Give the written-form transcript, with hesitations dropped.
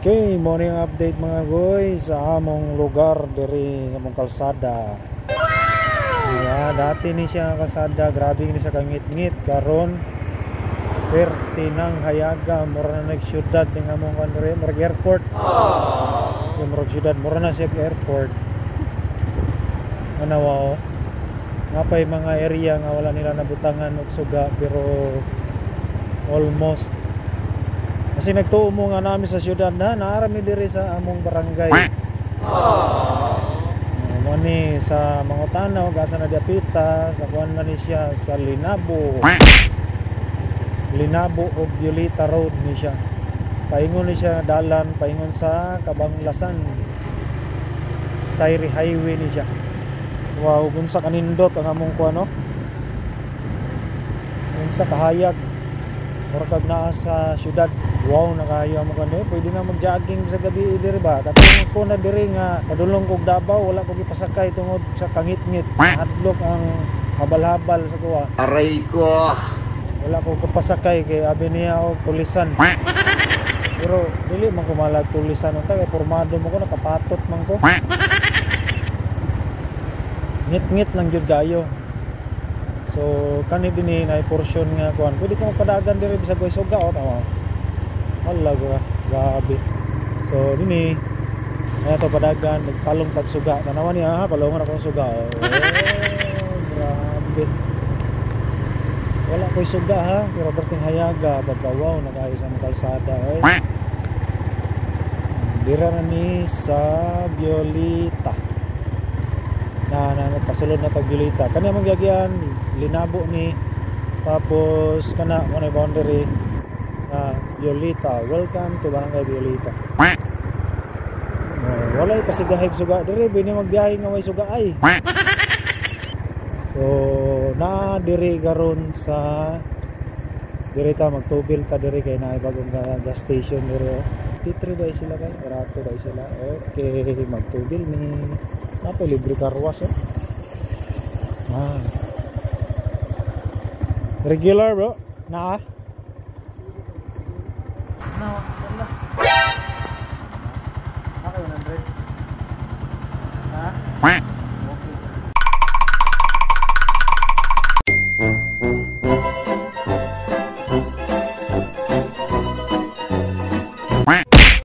Okay, morning update mga guys sa among lugar diri sa among kalsada. Dati ni siya kalsada, grabe ni siya kangit-ngit karon perti nang hayaga mura na nagsyudad ning among kanre murag airport. Yung murag syudad mura na siya airport. Wow. Nga pa'y mga area nga wala nila nabutangan og suga pero almost kasi nagtuo mo nga namin sa syudad na naarami diri sa among barangay. Mani sa Mangutanaw, gasa na diapita, sa kuan na ni siya sa Linabo og Violeta Road ni siya. Paingon ni siya dalan, paingon sa Kabanglasan. Sairi Highway ni siya. Wow, kung sa kanindot ang among kuan no. Kung sa kahayag murag naa sa syudad. Wow, nakahayo mo kanto. Pwede na mag-jogging sa gabi diri ba? Katong ko na diri nga padulong kog Davao, wala ko gipasakay tungod sa kangit-ngit. Hadlok ang habal-habal sa kuha. Aray ko. Wala ko kapasakay kay abi niya og tulisan. Pero dili man ko malag tulisan unta kay pormado mo ko nakapatot man ko. Ngit-ngit lang jud gayo. So kani dinhi na portion nga kuan. Pwede ka magpadagan diri bisag koy suga o tama. Wala grabe. So dinhi ato padagan nagpalong tag suga. Tanawan niya ha, palongan ako suga. Oh, grabe. Wala koy suga ha, pero perting hayaga pagkawaw nakayo sa kalsada eh. Dira na ni sa Violeta. Na nagpasulod na tag Violeta. Kani man gyagyan Linabo ni tapos kana mo na boundary Violeta. Welcome to Barangay Violeta. Walay pasigahig suga diri bini magbiyahe nga way suga ay. So na diri garon sa diri ta magtubil ta diri kay naay bagong gas station diri. Titri dai sila kay barato dai sila. Okay, magtubil ni napa libre karwas oh. Regular bro? Na? No, wala. Okay, 100. Ha?